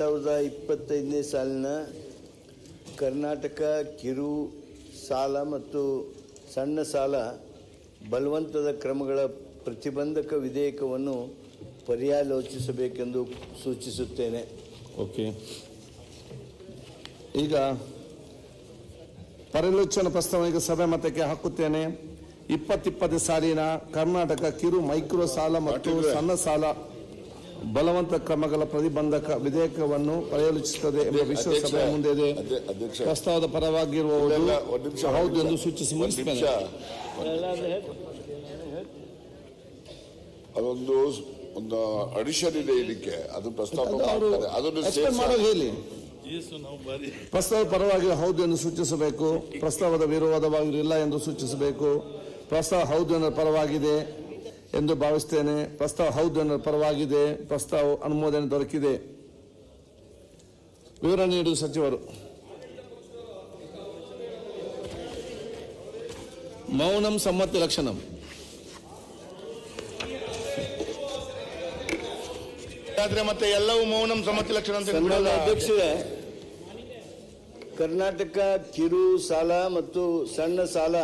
2025ನೇ ಸಾಲಿನ ಕರ್ನಾಟಕ ಕಿರು ಸಾಲ ಮತ್ತು ಸಣ್ಣ ಸಾಲ ಬಲವಂತದ ಕ್ರಮಗಳ ಪ್ರತಿಬಂಧಕ ವಿಧೇಯಕವನ್ನು ಪರ್ಯಾಲೋಚಿಸಬೇಕೆಂದು ಸೂಚಿಸುತ್ತೇನೆ. ಓಕೆ, ಈಗ ಪರ್ಯಾಲೋಚನಾ ಪ್ರಸ್ತಾವನೆಗೆ ಸಭೆ ಮತಕ್ಕೆ ಹಾಕುತ್ತೇನೆ. 2020 ಸಾಲಿನ ಕರ್ನಾಟಕ ಕಿರು ಮೈಕ್ರೋ ಸಾಲ ಮತ್ತು ಸಣ್ಣ ಸಾಲ ಬಲವಂತ ಕ್ರಮಗಳ ಪ್ರತಿಬಂಧಕ ವಿಧೇಯಕವನ್ನು ಪರ್ಯಾಲೋಚಿಸುತ್ತದೆ ಎಂಬ ವಿಶ್ವಸಭೆಯ ಮುಂದೆ ಇದೆ. ಪ್ರಸ್ತಾವದ ಪರವಾಗಿರುವವರು ಹೌದು ಎಂದು ಸೂಚಿಸಿ ಮುಗಿಸುತ್ತೇನೆ. ಒಂದು ಅಡಿಷನ್ ಇದೆ ಇದಕ್ಕೆ, ಅದು ಪ್ರಸ್ತಾವ ಹೇಳಿ. ಪ್ರಸ್ತಾವ ಪರವಾಗಿ ಹೌದು ಎಂದು ಸೂಚಿಸಬೇಕು, ಪ್ರಸ್ತಾವದ ವಿರೋಧವಾಗಿರಲಿಲ್ಲ ಎಂದು ಸೂಚಿಸಬೇಕು. ಪ್ರಸ್ತಾವ ಹೌದು ಎಂದರೆ ಪರವಾಗಿದೆ ಎಂದು ಭಾವಿಸುತ್ತೇನೆ. ಪ್ರಸ್ತಾವ ಹೌದು ಎಂದರೆ ಪರವಾಗಿದೆ. ಪ್ರಸ್ತಾವ ಅನುಮೋದನೆ ದೊರಕಿದೆ. ವಿವರ ನೀಡುವ ಸಚಿವರು. ಮೌನಂ ಸಮ್ಮತಿ ಲಕ್ಷಣಂ. ಮತ್ತೆ ಎಲ್ಲವೂ ಮೌನಂ ಸಮ್ಮತಿ ಲಕ್ಷಣ ಅಂತ. ಅಧ್ಯಕ್ಷರೇ, ಕರ್ನಾಟಕ ಕಿರು ಸಾಲ ಮತ್ತು ಸಣ್ಣ ಸಾಲ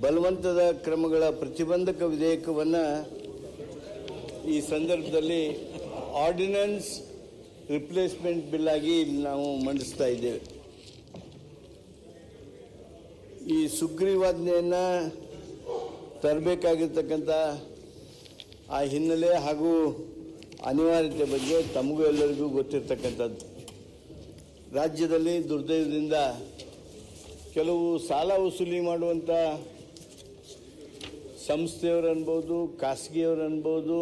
ಬಲವಂತದ ಕ್ರಮಗಳ ಪ್ರತಿಬಂಧಕ ವಿಧೇಯಕವನ್ನು ಈ ಸಂದರ್ಭದಲ್ಲಿ ಆರ್ಡಿನೆನ್ಸ್ ರಿಪ್ಲೇಸ್ಮೆಂಟ್ ಬಿಲ್ ಆಗಿ ನಾವು ಮಂಡಿಸ್ತಾ ಇದ್ದೇವೆ. ಈ ಸುಗ್ರೀವಾಜ್ಞೆಯನ್ನು ತರಬೇಕಾಗಿರ್ತಕ್ಕಂಥ ಆ ಹಿನ್ನೆಲೆ ಹಾಗೂ ಅನಿವಾರ್ಯತೆ ಬಗ್ಗೆ ತಮಗೂ ಎಲ್ಲರಿಗೂ ಗೊತ್ತಿರ್ತಕ್ಕಂಥದ್ದು. ರಾಜ್ಯದಲ್ಲಿ ದುರ್ದೈವದಿಂದ ಕೆಲವು ಸಾಲ ವಸೂಲಿ ಮಾಡುವಂಥ ಸಂಸ್ಥೆಯವರು ಅನ್ಬೋದು, ಖಾಸಗಿಯವರು ಅನ್ಬೋದು,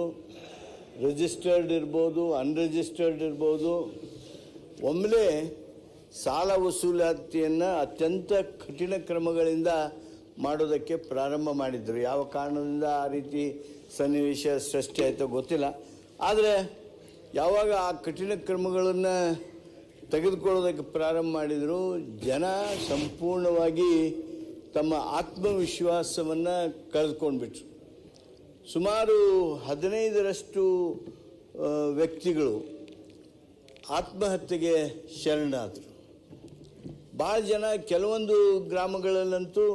ರಿಜಿಸ್ಟರ್ಡ್ ಇರ್ಬೋದು, ಅನ್ರಿಜಿಸ್ಟರ್ಡ್ ಇರ್ಬೋದು, ಒಮ್ಮೆಲೇ ಸಾಲ ವಸೂಲಾತಿಯನ್ನು ಅತ್ಯಂತ ಕಠಿಣ ಕ್ರಮಗಳಿಂದ ಮಾಡೋದಕ್ಕೆ ಪ್ರಾರಂಭ ಮಾಡಿದರು. ಯಾವ ಕಾರಣದಿಂದ ಆ ರೀತಿ ಸನ್ನಿವೇಶ ಸೃಷ್ಟಿ ಆಯಿತೋ ಗೊತ್ತಿಲ್ಲ. ಆದರೆ ಯಾವಾಗ ಆ ಕಠಿಣ ಕ್ರಮಗಳನ್ನು ತೆಗೆದುಕೊಳ್ಳೋದಕ್ಕೆ ಪ್ರಾರಂಭ ಮಾಡಿದರು, ಜನ ಸಂಪೂರ್ಣವಾಗಿ ತಮ್ಮ ಆತ್ಮವಿಶ್ವಾಸವನ್ನು ಕಳೆದುಕೊಂಡ್ಬಿಟ್ರು. ಸುಮಾರು 15ರಷ್ಟು ವ್ಯಕ್ತಿಗಳು ಆತ್ಮಹತ್ಯೆಗೆ ಶರಣಾದರು. ಭಾಳ ಜನ, ಕೆಲವೊಂದು ಗ್ರಾಮಗಳಲ್ಲಂತೂ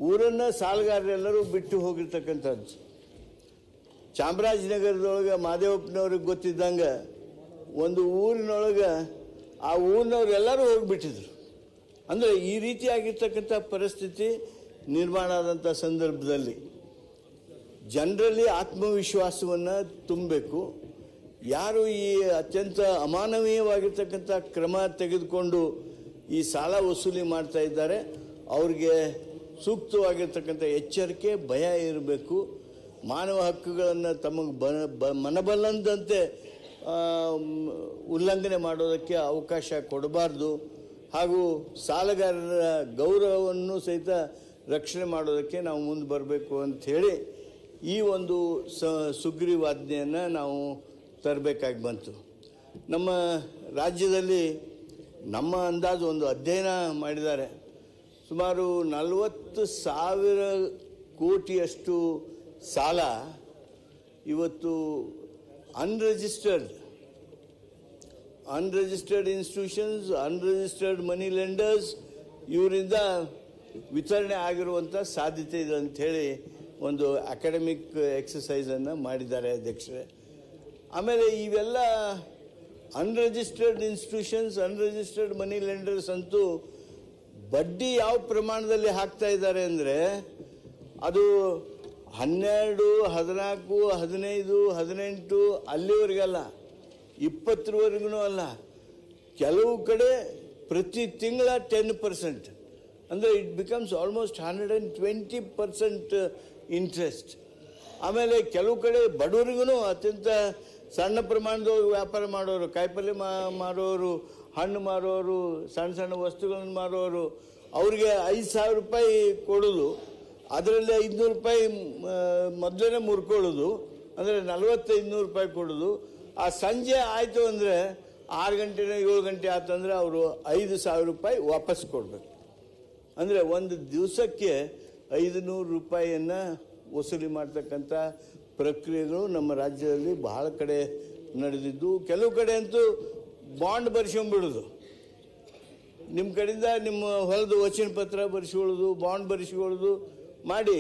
ಊರನ್ನು ಸಾಲಗಾರರೆಲ್ಲರೂ ಬಿಟ್ಟು ಹೋಗಿರ್ತಕ್ಕಂಥದ್ದು. ಚಾಮರಾಜನಗರದೊಳಗೆ ಮಾದೇವಪ್ಪನವ್ರಿಗೆ ಗೊತ್ತಿದ್ದಂಗೆ ಒಂದು ಊರಿನೊಳಗೆ ಆ ಊರಿನವರೆಲ್ಲರೂ ಹೋಗಿಬಿಟ್ಟಿದ್ರು. ಅಂದರೆ ಈ ರೀತಿಯಾಗಿರ್ತಕ್ಕಂಥ ಪರಿಸ್ಥಿತಿ ನಿರ್ಮಾಣ ಆದಂಥ ಸಂದರ್ಭದಲ್ಲಿ ಜನರಲ್ಲಿ ಆತ್ಮವಿಶ್ವಾಸವನ್ನು ತುಂಬಬೇಕು. ಯಾರು ಈ ಅತ್ಯಂತ ಅಮಾನವೀಯವಾಗಿರ್ತಕ್ಕಂಥ ಕ್ರಮ ತೆಗೆದುಕೊಂಡು ಈ ಸಾಲ ವಸೂಲಿ ಮಾಡ್ತಾ ಇದ್ದಾರೆ, ಅವ್ರಿಗೆ ಸೂಕ್ತವಾಗಿರ್ತಕ್ಕಂಥ ಎಚ್ಚರಿಕೆ, ಭಯ ಇರಬೇಕು. ಮಾನವ ಹಕ್ಕುಗಳನ್ನು ತಮಗೆ ಮನಬಲ್ಲಂತೆ ಉಲ್ಲಂಘನೆ ಮಾಡೋದಕ್ಕೆ ಅವಕಾಶ ಕೊಡಬಾರ್ದು. ಹಾಗೂ ಸಾಲಗಾರರ ಗೌರವವನ್ನು ಸಹಿತ ರಕ್ಷಣೆ ಮಾಡೋದಕ್ಕೆ ನಾವು ಮುಂದೆ ಬರಬೇಕು ಅಂಥೇಳಿ ಈ ಒಂದು ಸುಗ್ರೀವಾಜ್ಞೆಯನ್ನು ನಾವು ತರಬೇಕಾಗಿ ಬಂತು. ನಮ್ಮ ರಾಜ್ಯದಲ್ಲಿ ನಮ್ಮ ಅಂದಾಜು ಒಂದು ಅಧ್ಯಯನ ಮಾಡಿದ್ದಾರೆ. ಸುಮಾರು 40,000 ಕೋಟಿಯಷ್ಟು ಸಾಲ ಇವತ್ತು ಅನ್ರಿಜಿಸ್ಟರ್ಡ್ ಇನ್ಸ್ಟಿಟ್ಯೂಷನ್ಸ್, ಅನ್ರಿಜಿಸ್ಟರ್ಡ್ ಮನಿ ಲೆಂಡರ್ಸ್ ಇವರಿಂದ ವಿತರಣೆ ಆಗಿರುವಂಥ ಸಾಧ್ಯತೆ ಇದೆ ಅಂಥೇಳಿ ಒಂದು ಅಕಾಡೆಮಿಕ್ ಎಕ್ಸಸೈಸನ್ನು ಮಾಡಿದ್ದಾರೆ ಅಧ್ಯಕ್ಷರೇ. ಆಮೇಲೆ ಇವೆಲ್ಲ ಅನ್ರಿಜಿಸ್ಟರ್ಡ್ ಇನ್ಸ್ಟಿಟ್ಯೂಷನ್ಸ್, ಅನ್ರಿಜಿಸ್ಟರ್ಡ್ ಮನಿ ಲೆಂಡರ್ಸ್ ಅಂತೂ ಬಡ್ಡಿ ಯಾವ ಪ್ರಮಾಣದಲ್ಲಿ ಹಾಕ್ತಾ ಇದ್ದಾರೆ ಅಂದರೆ ಅದು 12, 14, 15, 18 ಅಲ್ಲಿವರೆಗಲ್ಲ, 20ವರೆಗೂ ಅಲ್ಲ. ಕೆಲವು ಕಡೆ ಪ್ರತಿ ತಿಂಗಳ 10%, ಅಂದರೆ ಇಟ್ ಬಿಕಮ್ಸ್ ಆಲ್ಮೋಸ್ಟ್ 120% ಇಂಟ್ರೆಸ್ಟ್. ಆಮೇಲೆ ಕೆಲವು ಕಡೆ ಬಡವರಿಗೂ ಅತ್ಯಂತ ಸಣ್ಣ ಪ್ರಮಾಣದವ್ರು ವ್ಯಾಪಾರ ಮಾಡೋರು, ಕಾಯಿಪಲ್ಯ ಮಾರೋರು, ಹಣ್ಣು ಮಾರೋರು, ಸಣ್ಣ ಸಣ್ಣ ವಸ್ತುಗಳನ್ನು ಮಾರೋರು, ಅವ್ರಿಗೆ 5,000 ರೂಪಾಯಿ ಕೊಡೋದು, ಅದರಲ್ಲಿ 500 ರೂಪಾಯಿ ಮೊದಲೇ ಮುರ್ಕೊಳ್ಳೋದು, ಅಂದರೆ 4500 ರೂಪಾಯಿ ಕೊಡೋದು. ಆ ಸಂಜೆ ಆಯಿತು ಅಂದರೆ 6 ಗಂಟೆನೋ 7 ಗಂಟೆ ಆತಂದರೆ ಅವರು 5,000 ರೂಪಾಯಿ ವಾಪಸ್ ಕೊಡಬೇಕು. ಅಂದರೆ ಒಂದು ದಿವಸಕ್ಕೆ 500 ರೂಪಾಯಿಯನ್ನು ವಸೂಲಿ ಮಾಡ್ತಕ್ಕಂಥ ಪ್ರಕ್ರಿಯೆಗಳು ನಮ್ಮ ರಾಜ್ಯದಲ್ಲಿ ಬಹಳ ಕಡೆ ನಡೆದಿದ್ದು. ಕೆಲವು ಕಡೆ ಅಂತೂ ಬಾಂಡ್ ಬರ್ಸ್ಕೊಂಡ್ಬಿಡೋದು. ನಿಮ್ಮ ಕಡೆಯಿಂದ ನಿಮ್ಮ ಹೊಲದ ವಚನ ಪತ್ರ ಬರ್ಸ್ಕೊಳ್ಳೋದು, ಬಾಂಡ್ ಬರ್ಸ್ಕೊಳ್ಳೋದು ಮಾಡಿ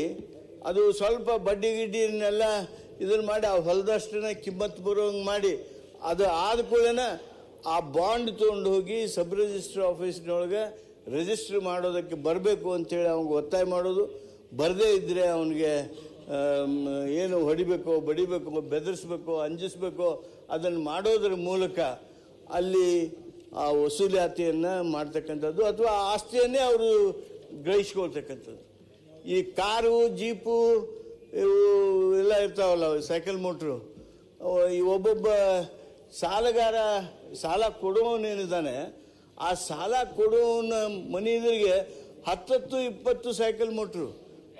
ಅದು ಸ್ವಲ್ಪ ಬಡ್ಡಿ ಗಿಡ್ಡಿನೆಲ್ಲ ಇದನ್ನು ಮಾಡಿ ಆ ಹೊಲದಷ್ಟನ್ನ ಕಿಮ್ಮತ್ತು ಬರೋಂಗೆ ಮಾಡಿ ಅದು ಆದ ಕೂಡಲೇ ಆ ಬಾಂಡ್ ತೊಗೊಂಡು ಹೋಗಿ ಸಬ್ ರಿಜಿಸ್ಟ್ರ್ ಆಫೀಸ್ನೊಳಗೆ ರಿಜಿಸ್ಟ್ರ್ ಮಾಡೋದಕ್ಕೆ ಬರಬೇಕು ಅಂತೇಳಿ ಅವ್ನಿಗೆ ಒತ್ತಾಯ ಮಾಡೋದು. ಬರದೇ ಇದ್ದರೆ ಅವನಿಗೆ ಏನು ಹೊಡಿಬೇಕೋ ಬಡಿಬೇಕೋ ಬೆದರಿಸ್ಬೇಕೋ ಅಂಜಿಸ್ಬೇಕೋ ಅದನ್ನು ಮಾಡೋದ್ರ ಮೂಲಕ ಅಲ್ಲಿ ಆ ವಸೂಲಾತಿಯನ್ನು ಮಾಡ್ತಕ್ಕಂಥದ್ದು ಅಥವಾ ಆ ಆಸ್ತಿಯನ್ನೇ ಅವರು ಗ್ರಹಿಸ್ಕೊಳ್ತಕ್ಕಂಥದ್ದು. ಈ ಕಾರು ಜೀಪು ಇವು ಎಲ್ಲ ಇರ್ತಾವಲ್ಲ, ಸೈಕಲ್ ಮೋಟ್ರು, ಈ ಒಬ್ಬೊಬ್ಬ ಸಾಲಗಾರ ಸಾಲ ಕೊಡುವವನೇನಿದ್ದಾನೆ ಆ ಸಾಲ ಕೊಡುವವನ ಮನೆಯರಿಗೆ 10-20 ಸೈಕಲ್ ಮೋಟ್ರು,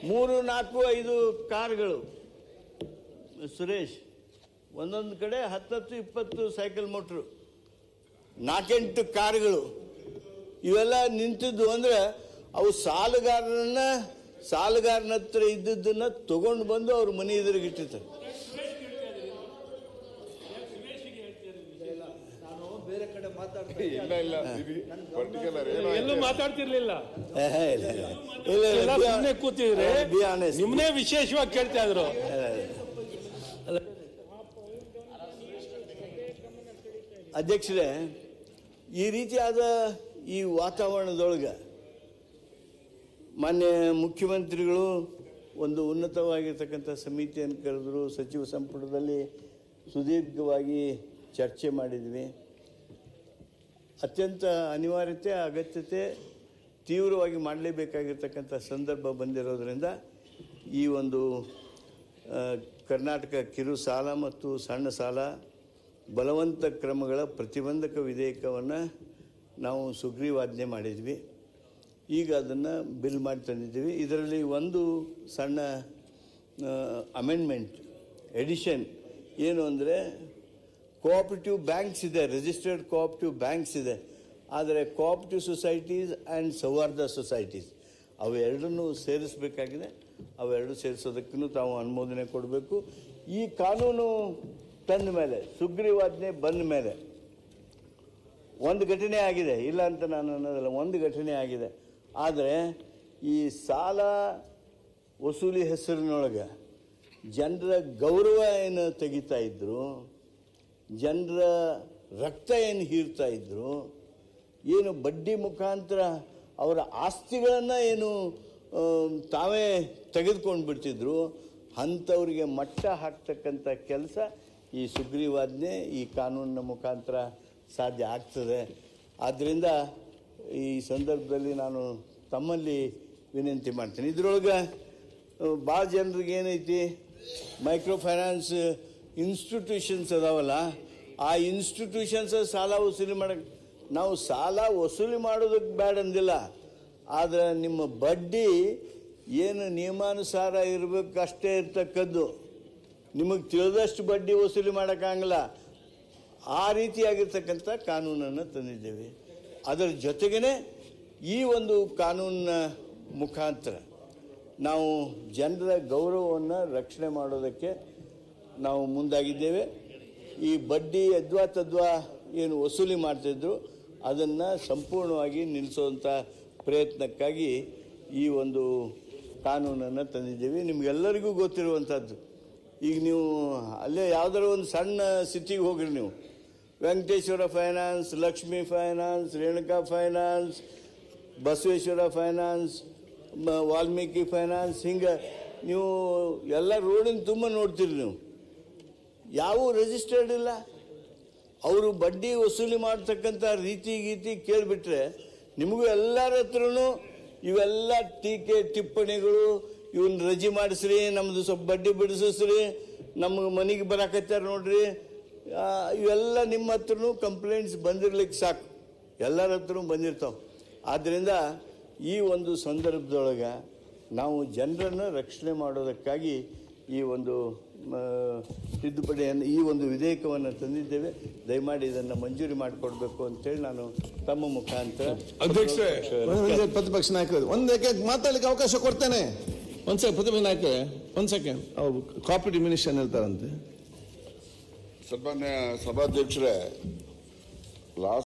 3-4-5 ಕಾರ್ಗಳು. ಸುರೇಶ್, ಒಂದೊಂದು ಕಡೆ 10-20 ಸೈಕಲ್ ಮೋಟ್ರು, 4-8 ಕಾರ್ಗಳು ಇವೆಲ್ಲ ನಿಂತಿದ್ದು ಅಂದರೆ ಅವು ಸಾಲಗಾರನ ಹತ್ರ ಇದ್ದದ್ದನ್ನು ತಗೊಂಡು ಬಂದು ಅವ್ರ ಮನೆ ಎದುರಿಗೆ ಇಟ್ಟಿರ್ತಾರೆ. ಎಲ್ಲೂ ಮಾತಾಡ್ತಿರ್ಲಿಲ್ಲ, ಇಲ್ಲ ಸುಮ್ಮನೆ ಕೂತಿದ್ರೆ ನಿಮ್ನೇ ವಿಶೇಷವಾಗಿ ಕೇಳ್ತಾ ಇದ್ರು. ಅಧ್ಯಕ್ಷರೇ, ಈ ರೀತಿಯಾದ ಈ ವಾತಾವರಣದೊಳಗೆ ಮಾನ್ಯ ಮುಖ್ಯಮಂತ್ರಿಗಳು ಒಂದು ಉನ್ನತವಾಗಿರ್ತಕ್ಕಂಥ ಸಮಿತಿಯನ್ನು ಕರೆದರು. ಸಚಿವ ಸಂಪುಟದಲ್ಲಿ ಸುದೀರ್ಘವಾಗಿ ಚರ್ಚೆ ಮಾಡಿದ್ವಿ. ಅತ್ಯಂತ ಅನಿವಾರ್ಯತೆ ಅಗತ್ಯತೆ ತೀವ್ರವಾಗಿ ಮಾಡಲೇಬೇಕಾಗಿರ್ತಕ್ಕಂಥ ಸಂದರ್ಭ ಬಂದಿರೋದ್ರಿಂದ ಈ ಒಂದು ಕರ್ನಾಟಕ ಕಿರು ಸಾಲ ಮತ್ತು ಸಣ್ಣ ಸಾಲ ಬಲವಂತ ಕ್ರಮಗಳ ಪ್ರತಿಬಂಧಕ ವಿಧೇಯಕವನ್ನು ನಾವು ಸುಗ್ರೀವಾಜ್ಞೆ ಮಾಡಿದ್ವಿ. ಈಗ ಅದನ್ನು ಬಿಲ್ ಮಾಡಿ ತಂದಿದ್ದೀವಿ. ಇದರಲ್ಲಿ ಒಂದು ಸಣ್ಣ ಅಮೆಂಡ್ಮೆಂಟ್ ಎಡಿಷನ್ ಏನು ಅಂದರೆ, ಕೋಆಪರೇಟಿವ್ ಬ್ಯಾಂಕ್ಸ್ ಇದೆ, ರಿಜಿಸ್ಟರ್ಡ್ ಕೋಆಪರೇಟಿವ್ ಬ್ಯಾಂಕ್ಸ್ ಇದೆ, ಆದರೆ ಕೋಆಪರೇಟಿವ್ ಸೊಸೈಟೀಸ್ ಆ್ಯಂಡ್ ಸೌಹಾರ್ದ ಸೊಸೈಟೀಸ್ ಅವೆರಡನ್ನೂ ಸೇರಿಸಬೇಕಾಗಿದೆ. ಅವೆರಡು ಸೇರಿಸೋದಕ್ಕೂ ತಾವು ಅನುಮೋದನೆ ಕೊಡಬೇಕು. ಈ ಕಾನೂನು ತಂದ ಮೇಲೆ, ಸುಗ್ರೀವಾಜ್ಞೆ ಬಂದ ಮೇಲೆ ಒಂದು ಘಟನೆ ಆಗಿದೆ, ಇಲ್ಲ ಅಂತ ನಾನು ಅನ್ನೋದಲ್ಲ, ಒಂದು ಘಟನೆ ಆಗಿದೆ. ಆದರೆ ಈ ಸಾಲ ವಸೂಲಿ ಹೆಸರಿನೊಳಗೆ ಜನರ ಗೌರವ ಏನು ತೆಗಿತಾ ಇದ್ರು, ಜನರ ರಕ್ತ ಏನು ಹೀರ್ತಾ ಇದ್ರು, ಏನು ಬಡ್ಡಿ ಮುಖಾಂತರ ಅವರ ಆಸ್ತಿಗಳನ್ನು ಏನು ತಾವೇ ತೆಗೆದುಕೊಂಡು ಬಿಡ್ತಿದ್ರು, ಅಂಥವ್ರಿಗೆ ಮಟ್ಟ ಹಾಕ್ತಕ್ಕಂಥ ಕೆಲಸ ಈ ಸುಗ್ರೀವಾಜ್ಞೆ ಈ ಕಾನೂನಿನ ಮುಖಾಂತರ ಸಾಧ್ಯ ಆಗ್ತದೆ. ಆದ್ದರಿಂದ ಈ ಸಂದರ್ಭದಲ್ಲಿ ನಾನು ತಮ್ಮಲ್ಲಿ ವಿನಂತಿ ಮಾಡ್ತೀನಿ. ಇದರೊಳಗೆ ಭಾಳ ಜನರಿಗೆ ಏನೈತಿ, ಮೈಕ್ರೋ ಫೈನಾನ್ಸ್ ಇನ್ಸ್ಟಿಟ್ಯೂಷನ್ಸ್ ಅದಾವಲ್ಲ, ಆ ಇನ್ಸ್ಟಿಟ್ಯೂಷನ್ಸ್ ಸಾಲ ವಸೂಲಿ ಮಾಡೋಕ್ಕೆ, ನಾವು ಸಾಲ ವಸೂಲಿ ಮಾಡೋದಕ್ಕೆ ಬೇಡ ಅಂದಿಲ್ಲ, ಆದರೆ ನಿಮ್ಮ ಬಡ್ಡಿ ಏನು ನಿಯಮಾನುಸಾರ ಇರಬೇಕು ಅಷ್ಟೇ ಇರ್ತಕ್ಕದ್ದು. ನಿಮಗೆ ತಿಳಿದಷ್ಟು ಬಡ್ಡಿ ವಸೂಲಿ ಮಾಡೋಕ್ಕಾಗಲ್ಲ. ಆ ರೀತಿಯಾಗಿರ್ತಕ್ಕಂಥ ಕಾನೂನನ್ನು ತಂದಿದ್ದೇವೆ. ಅದರ ಜೊತೆಗೇ ಈ ಒಂದು ಕಾನೂನಿನ ಮುಖಾಂತರ ನಾವು ಜನರ ಗೌರವವನ್ನು ರಕ್ಷಣೆ ಮಾಡೋದಕ್ಕೆ ನಾವು ಮುಂದಾಗಿದ್ದೇವೆ. ಈ ಬಡ್ಡಿ ಯದ್ವಾ ತದ್ವಾ ಏನು ವಸೂಲಿ ಮಾಡ್ತಿದ್ರು ಅದನ್ನು ಸಂಪೂರ್ಣವಾಗಿ ನಿಲ್ಲಿಸುವಂಥ ಪ್ರಯತ್ನಕ್ಕಾಗಿ ಈ ಒಂದು ಕಾನೂನನ್ನು ತಂದಿದ್ದೇವೆ. ನಿಮಗೆಲ್ಲರಿಗೂ ಗೊತ್ತಿರುವಂಥದ್ದು, ಈಗ ನೀವು ಅಲ್ಲೇ ಯಾವುದಾದ್ರು ಒಂದು ಸಣ್ಣ ಸಿಟಿಗೆ ಹೋಗ್ರಿ, ನೀವು Venkateshwara finance, Lakshmi finance, Renuka finance, Basaveshwara finance, Valmiki finance, ಹಿಂಗೆ ನೀವು ಎಲ್ಲ ರೋಡಿನ ತುಂಬ ನೋಡ್ತೀರಿ. ನೀವು ಯಾವ ರಿಜಿಸ್ಟರ್ಡ್ ಇಲ್ಲ. ಅವರು ಬಡ್ಡಿ ವಸೂಲಿ ಮಾಡ್ತಕ್ಕಂಥ ರೀತಿ ಕೇಳಿಬಿಟ್ರೆ ನಿಮಗೂ ಎಲ್ಲರ ಹತ್ರನೂ ಇವೆಲ್ಲ ಟೀಕೆ ಟಿಪ್ಪಣಿಗಳು, ಇವನ್ನ ರಜೆ ಮಾಡಿಸ್ರಿ, ನಮ್ಮದು ಸ್ವಲ್ಪ ಬಡ್ಡಿ ಬಿಡಿಸ್ರಿ, ನಮಗೆ ಮನೆಗೆ ಬರಾಕತ್ತಾರ ನೋಡ್ರಿ, ಇವೆಲ್ಲ ನಿಮ್ಮ ಹತ್ರನೂ ಕಂಪ್ಲೇಂಟ್ಸ್ ಬಂದಿರ್ಲಿಕ್ಕೆ ಸಾಕು, ಎಲ್ಲರ ಹತ್ರನೂ ಬಂದಿರ್ತಾವೆ. ಆದ್ದರಿಂದ ಈ ಒಂದು ಸಂದರ್ಭದೊಳಗೆ ನಾವು ಜನರನ್ನು ರಕ್ಷಣೆ ಮಾಡೋದಕ್ಕಾಗಿ ಈ ಒಂದು ತಿದ್ದುಪಡಿಯನ್ನು, ಈ ಒಂದು ವಿಧೇಯಕವನ್ನು ತಂದಿದ್ದೇವೆ. ದಯಮಾಡಿ ಇದನ್ನು ಮಂಜೂರಿ ಮಾಡಿಕೊಡ್ಬೇಕು ಅಂತೇಳಿ ನಾನು ತಮ್ಮ ಮುಖಾಂತರ ಪ್ರತಿಪಕ್ಷ ನಾಯಕರು ಒಂದಕ್ಕೆ ಮಾತಾಡಲಿಕ್ಕೆ ಅವಕಾಶ ಕೊಡ್ತೇನೆ. ಪ್ರತಿಪಕ್ಷ ನಾಯಕರೇ ಒಂದು ಸೆಕೆಂಡ್, ಅವ್ರು ಕೋಆಪರೇಟಿವ್ ಮಿನಿಸ್ಟರ್ ಹೇಳ್ತಾರಂತೆ. ಸನ್ಮಾನ್ಯ ಸಭಾಧ್ಯಕ್ಷರೇ, ಲಾಸ್ಟ್